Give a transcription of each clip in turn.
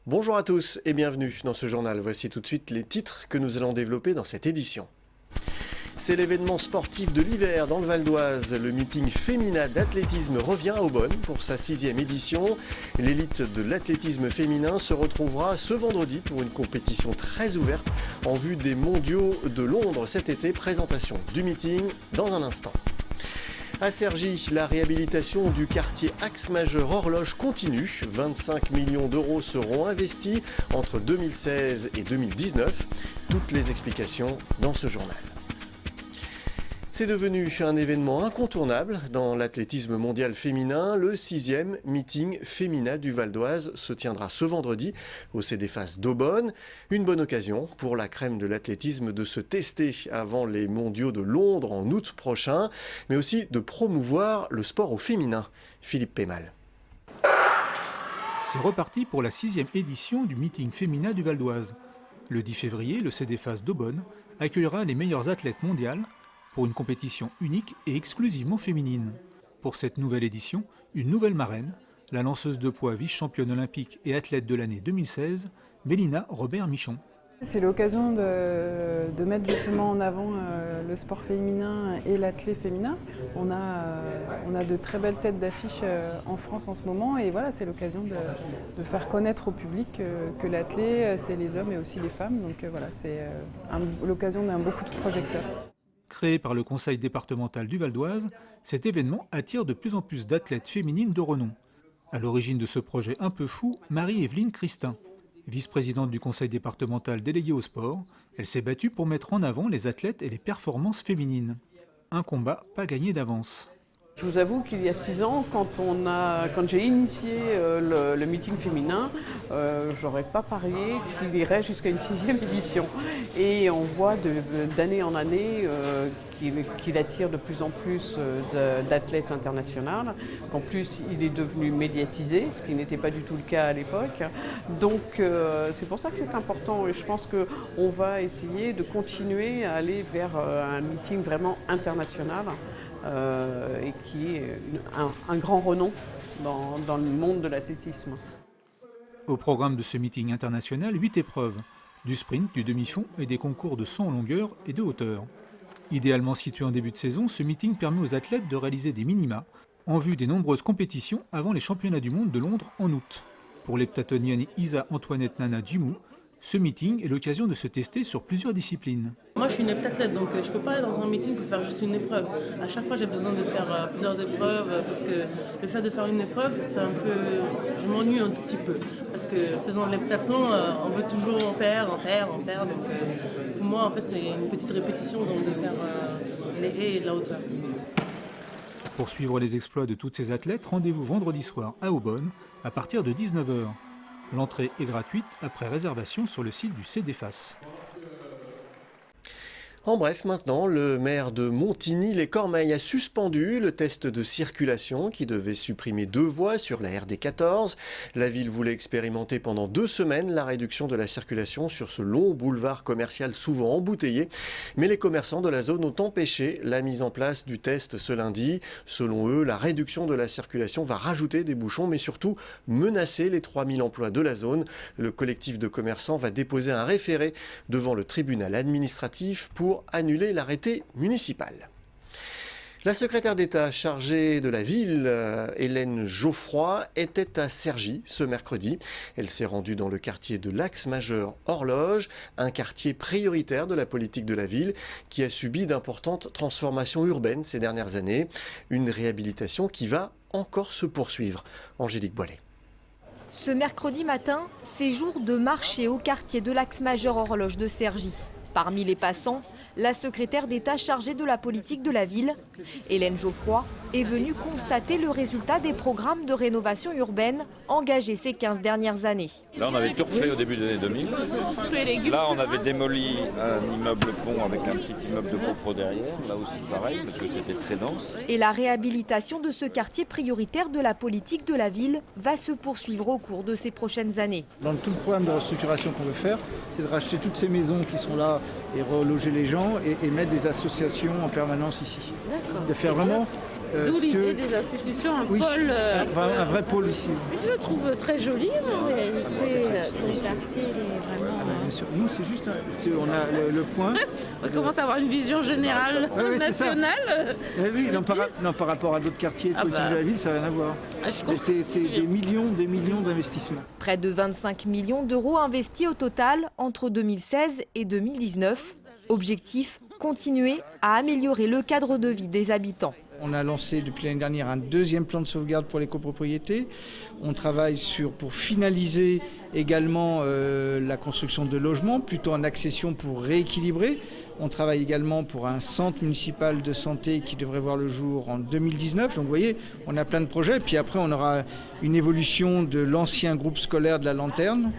Bonjour à tous et bienvenue dans ce journal. Voici tout de suite les titres que nous allons développer dans cette édition. C'est l'événement sportif de l'hiver dans le Val d'Oise. Le meeting féminin d'athlétisme revient à Aubonne pour sa 6e édition. L'élite de l'athlétisme féminin se retrouvera ce vendredi pour une compétition très ouverte en vue des mondiaux de Londres cet été. Présentation du meeting dans un instant. À Cergy, la réhabilitation du quartier Axe Majeur Horloge continue. 25 millions d'euros seront investis entre 2016 et 2019. Toutes les explications dans ce journal. C'est devenu un événement incontournable dans l'athlétisme mondial féminin. Le 6e meeting féminin du Val d'Oise se tiendra ce vendredi au CDFAS d'Aubonne. Une bonne occasion pour la crème de l'athlétisme de se tester avant les mondiaux de Londres en août prochain, mais aussi de promouvoir le sport au féminin. Philippe Pémal. C'est reparti pour la 6e édition du meeting féminin du Val d'Oise. Le 10 février, le CDFAS d'Aubonne accueillera les meilleures athlètes mondiales pour une compétition unique et exclusivement féminine. Pour cette nouvelle édition, une nouvelle marraine, la lanceuse de poids vice-championne olympique et athlète de l'année 2016, Mélina Robert-Michon. C'est l'occasion de mettre justement en avant le sport féminin et l'athlète féminin. On a de très belles têtes d'affiche en France en ce moment et voilà, c'est l'occasion de faire connaître au public que l'athlète, c'est les hommes et aussi les femmes. Donc voilà, c'est l'occasion d'un beau coup de projecteur. Créé par le conseil départemental du Val d'Oise, cet événement attire de plus en plus d'athlètes féminines de renom. À l'origine de ce projet un peu fou, Marie-Évelyne Christin. Vice-présidente du conseil départemental déléguée au sport, elle s'est battue pour mettre en avant les athlètes et les performances féminines. Un combat pas gagné d'avance. Je vous avoue qu'il y a 6 ans, quand j'ai initié le meeting féminin, j'aurais pas parié qu'il irait jusqu'à une 6e édition. Et on voit d'année en année qu'il attire de plus en plus d'athlètes internationaux, qu'en plus il est devenu médiatisé, ce qui n'était pas du tout le cas à l'époque. Donc c'est pour ça que c'est important et je pense qu'on va essayer de continuer à aller vers un meeting vraiment international. Et qui est un grand renom dans le monde de l'athlétisme. Au programme de ce meeting international, 8 épreuves, du sprint, du demi-fond et des concours de saut en longueur et de hauteur. Idéalement situé en début de saison, ce meeting permet aux athlètes de réaliser des minima en vue des nombreuses compétitions avant les championnats du monde de Londres en août. Pour l'heptatonienne Isa Antoinette Nana Djimou, ce meeting est l'occasion de se tester sur plusieurs disciplines. Moi je suis une heptathlète donc je ne peux pas aller dans un meeting pour faire juste une épreuve. À chaque fois j'ai besoin de faire plusieurs épreuves parce que le fait de faire une épreuve, c'est un peu... je m'ennuie un tout petit peu. Parce que faisant de l'heptathlon, on veut toujours en faire. Donc pour moi en fait c'est une petite répétition donc de faire les haies et de la hauteur. Pour suivre les exploits de toutes ces athlètes, rendez-vous vendredi soir à Aubonne à partir de 19h. L'entrée est gratuite après réservation sur le site du CDFAS. En bref, maintenant, le maire de Montigny-les-Cormeilles a suspendu le test de circulation qui devait supprimer 2 voies sur la RD 14. La ville voulait expérimenter pendant 2 semaines la réduction de la circulation sur ce long boulevard commercial souvent embouteillé. Mais les commerçants de la zone ont empêché la mise en place du test ce lundi. Selon eux, la réduction de la circulation va rajouter des bouchons, mais surtout menacer les 3000 emplois de la zone. Le collectif de commerçants va déposer un référé devant le tribunal administratif pour annuler l'arrêté municipal. La secrétaire d'État chargée de la ville, Hélène Geoffroy, était à Cergy ce mercredi. Elle s'est rendue dans le quartier de l'Axe Majeur Horloge, un quartier prioritaire de la politique de la ville qui a subi d'importantes transformations urbaines ces dernières années. Une réhabilitation qui va encore se poursuivre. Angélique Boilet. Ce mercredi matin, c'est jour de marché au quartier de l'Axe Majeur Horloge de Cergy. Parmi les passants, la secrétaire d'État chargée de la politique de la ville, Hélène Geoffroy, est venue constater le résultat des programmes de rénovation urbaine engagés ces 15 dernières années. Là, on avait tout refait au début des années 2000. Là, on avait démoli un immeuble pont avec un petit immeuble de copro derrière. Là aussi, pareil, parce que c'était très dense. Et la réhabilitation de ce quartier prioritaire de la politique de la ville va se poursuivre au cours de ces prochaines années. Dans tout le programme de restructuration qu'on veut faire, c'est de racheter toutes ces maisons qui sont là et reloger les gens et mettre des associations en permanence ici. De faire vraiment D'où si tu veux, l'idée des institutions, un oui, pôle. un vrai pôle ici. Je le trouve très joli en réalité. Ton quartier il est vraiment. Bien sûr. Nous, c'est juste, on a le point. On commence à avoir une vision générale nationale. Oui, non, par rapport à d'autres quartiers politiques de la ville, ça n'a rien à voir. C'est des millions d'investissements. Près de 25 millions d'euros investis au total entre 2016 et 2019. Objectif, continuer à améliorer le cadre de vie des habitants. On a lancé depuis l'année dernière un deuxième plan de sauvegarde pour les copropriétés. On travaille pour finaliser également la construction de logements, plutôt en accession pour rééquilibrer. On travaille également pour un centre municipal de santé qui devrait voir le jour en 2019. Donc vous voyez, on a plein de projets. Puis après, on aura une évolution de l'ancien groupe scolaire de la Lanterne,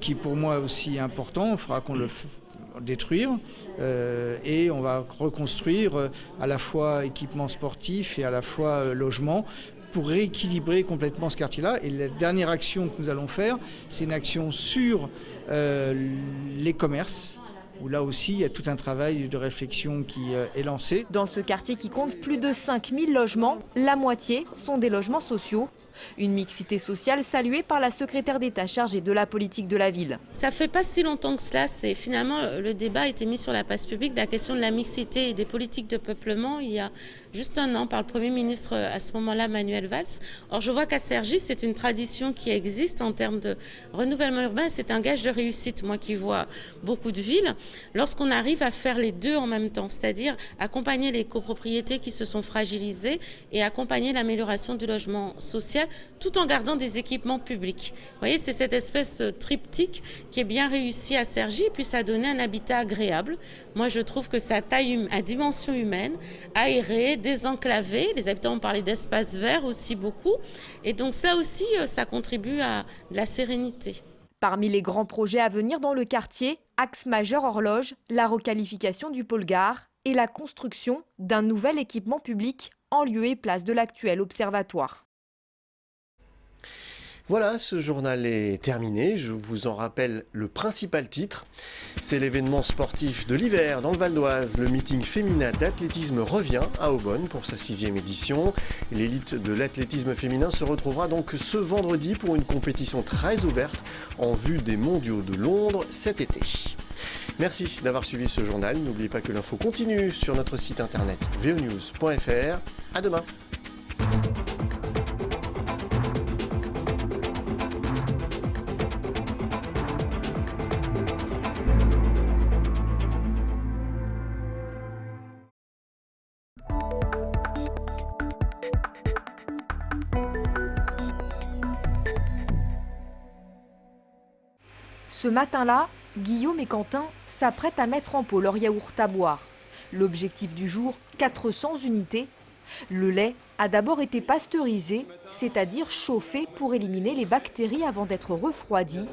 qui pour moi aussi est important. Il faudra qu'on le détruire et on va reconstruire à la fois équipements sportifs et à la fois logement pour rééquilibrer complètement ce quartier-là. Et la dernière action que nous allons faire, c'est une action sur les commerces, où là aussi il y a tout un travail de réflexion qui est lancé. Dans ce quartier qui compte plus de 5000 logements, la moitié sont des logements sociaux. Une mixité sociale saluée par la secrétaire d'État chargée de la politique de la ville. Ça fait pas si longtemps que cela. Finalement, le débat a été mis sur la place publique de la question de la mixité et des politiques de peuplement il y a juste un an par le Premier ministre à ce moment-là, Manuel Valls. Or, je vois qu'à Cergy, c'est une tradition qui existe en termes de renouvellement urbain. C'est un gage de réussite, moi qui vois beaucoup de villes. Lorsqu'on arrive à faire les deux en même temps, c'est-à-dire accompagner les copropriétés qui se sont fragilisées et accompagner l'amélioration du logement social, tout en gardant des équipements publics. Vous voyez, c'est cette espèce de triptyque qui est bien réussi à Cergy, et puis ça a donné un habitat agréable. Moi, je trouve que sa taille à dimension humaine, aéré, désenclavé. Les habitants ont parlé d'espaces verts aussi beaucoup. Et donc ça aussi, ça contribue à de la sérénité. Parmi les grands projets à venir dans le quartier, axe majeur horloge, la requalification du pôle gare et la construction d'un nouvel équipement public en lieu et place de l'actuel observatoire. Voilà, ce journal est terminé. Je vous en rappelle le principal titre. C'est l'événement sportif de l'hiver dans le Val d'Oise. Le meeting féminin d'athlétisme revient à Aubonne pour sa 6e édition. L'élite de l'athlétisme féminin se retrouvera donc ce vendredi pour une compétition très ouverte en vue des mondiaux de Londres cet été. Merci d'avoir suivi ce journal. N'oubliez pas que l'info continue sur notre site internet veonews.fr. À demain. Ce matin-là, Guillaume et Quentin s'apprêtent à mettre en pot leur yaourt à boire. L'objectif du jour, 400 unités. Le lait a d'abord été pasteurisé, c'est-à-dire chauffé pour éliminer les bactéries avant d'être refroidi.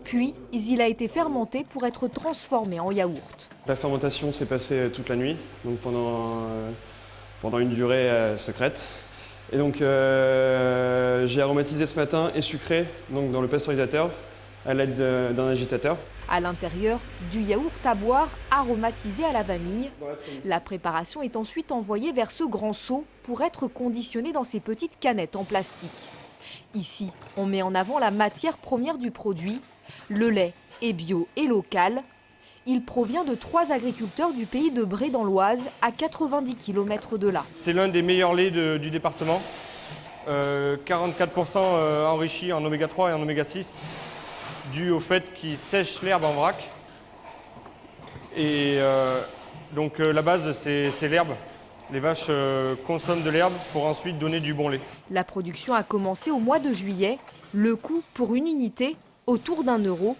Puis, il a été fermenté pour être transformé en yaourt. La fermentation s'est passée toute la nuit, donc pendant une durée secrète. Et donc j'ai aromatisé ce matin et sucré donc dans le pasteurisateur à l'aide d'un agitateur. À l'intérieur, du yaourt à boire aromatisé à la vanille. La préparation est ensuite envoyée vers ce grand seau pour être conditionnée dans ces petites canettes en plastique. Ici, on met en avant la matière première du produit. Le lait est bio et local. Il provient de 3 agriculteurs du pays de Bray dans l'Oise, à 90 km de là. C'est l'un des meilleurs laits du département. 44% enrichi en oméga 3 et en oméga 6. Dû au fait qu'il sèche l'herbe en vrac. Et donc la base, c'est l'herbe. Les vaches consomment de l'herbe pour ensuite donner du bon lait. La production a commencé au mois de juillet. Le coût pour une unité, autour d'1 euro.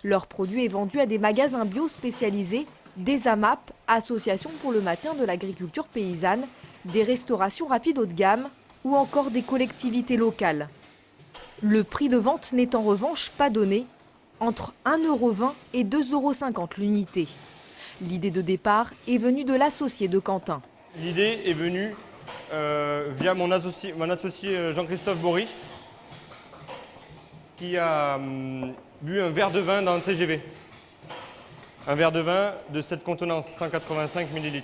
Leur produit est vendu à des magasins bio spécialisés, des AMAP, Associations pour le maintien de l'agriculture paysanne, des restaurations rapides haut de gamme ou encore des collectivités locales. Le prix de vente n'est en revanche pas donné, entre 1,20 € et 2,50 € l'unité. L'idée de départ est venue de l'associé de Quentin. L'idée est venue via mon associé Jean-Christophe Bory, qui a bu un verre de vin dans le TGV. Un verre de vin de cette contenance, 185 ml.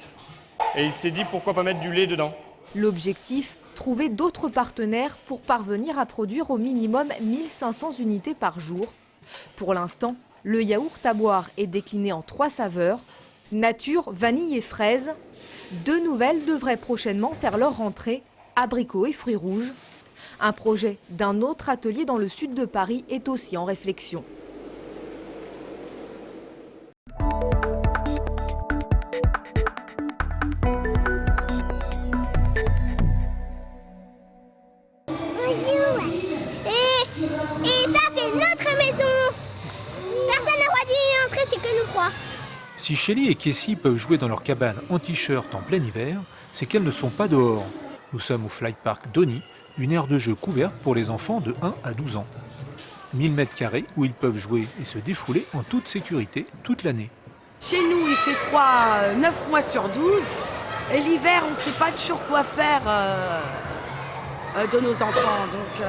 Et il s'est dit pourquoi pas mettre du lait dedans. L'objectif, trouver d'autres partenaires pour parvenir à produire au minimum 1500 unités par jour. Pour l'instant, le yaourt à boire est décliné en 3 saveurs, nature, vanille et fraise. 2 nouvelles devraient prochainement faire leur rentrée, abricots et fruits rouges. Un projet d'un autre atelier dans le sud de Paris est aussi en réflexion. Si Shelly et Kessie peuvent jouer dans leur cabane en t-shirt en plein hiver, c'est qu'elles ne sont pas dehors. Nous sommes au Fly Park Donny, une aire de jeu couverte pour les enfants de 1 à 12 ans. 1000 m² où ils peuvent jouer et se défouler en toute sécurité toute l'année. Chez nous, il fait froid 9 mois sur 12. Et l'hiver, on ne sait pas toujours quoi faire de nos enfants. Donc,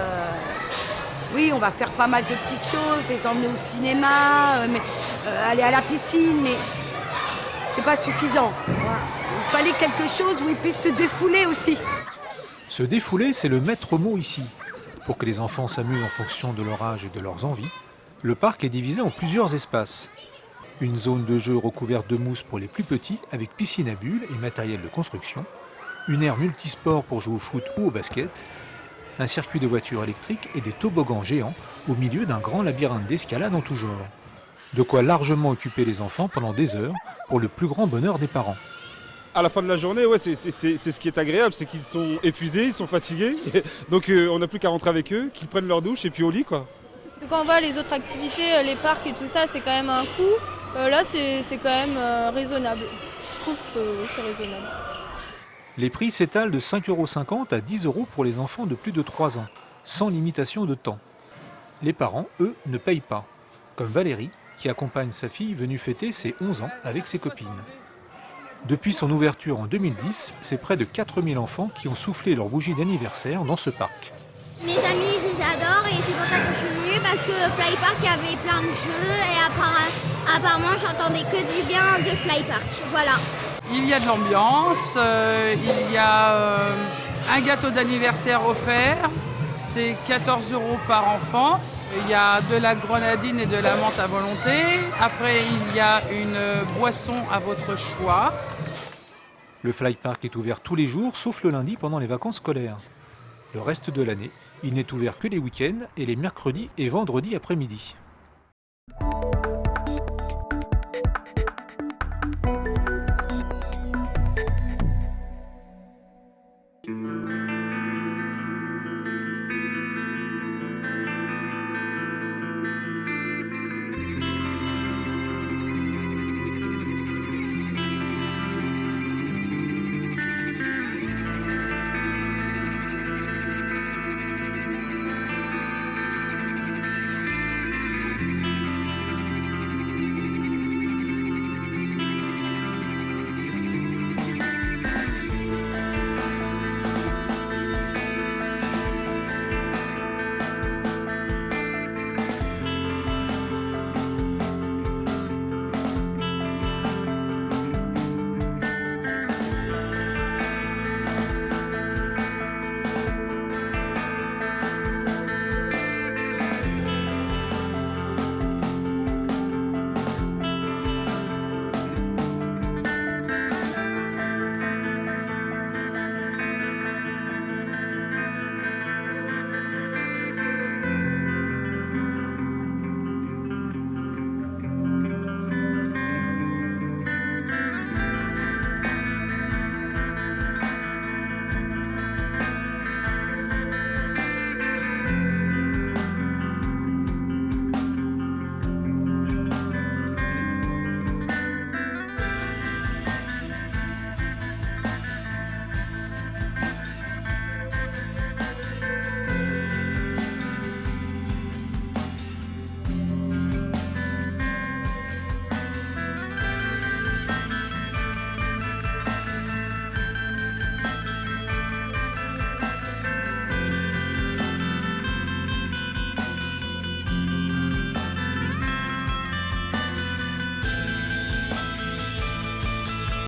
oui, on va faire pas mal de petites choses, les emmener au cinéma, aller à la piscine, mais c'est pas suffisant. Il fallait quelque chose où ils puissent se défouler aussi. Se défouler, c'est le maître mot ici. Pour que les enfants s'amusent en fonction de leur âge et de leurs envies, le parc est divisé en plusieurs espaces. Une zone de jeu recouverte de mousse pour les plus petits, avec piscine à bulles et matériel de construction. Une aire multisport pour jouer au foot ou au basket. Un circuit de voitures électriques et des toboggans géants au milieu d'un grand labyrinthe d'escalade en tout genre. De quoi largement occuper les enfants pendant des heures pour le plus grand bonheur des parents. À la fin de la journée, ouais, c'est ce qui est agréable, c'est qu'ils sont épuisés, ils sont fatigués. Donc on n'a plus qu'à rentrer avec eux, qu'ils prennent leur douche et puis au lit, quoi. Quand on voit les autres activités, les parcs et tout ça, c'est quand même un coût. Là, c'est quand même raisonnable. Je trouve que c'est raisonnable. Les prix s'étalent de 5,50 € à 10 € pour les enfants de plus de 3 ans, sans limitation de temps. Les parents, eux, ne payent pas, comme Valérie, qui accompagne sa fille venue fêter ses 11 ans avec ses copines. Depuis son ouverture en 2010, c'est près de 4000 enfants qui ont soufflé leur bougie d'anniversaire dans ce parc. Mes amis, je les adore et c'est pour ça que je suis venue, parce que Fly Park, il y avait plein de jeux et apparemment, j'entendais que du bien de Fly Park. Voilà. Il y a de l'ambiance, il y a un gâteau d'anniversaire offert, c'est 14 € par enfant. Il y a de la grenadine et de la menthe à volonté. Après, il y a une boisson à votre choix. Le Fly Park est ouvert tous les jours, sauf le lundi pendant les vacances scolaires. Le reste de l'année, il n'est ouvert que les week-ends et les mercredis et vendredis après-midi.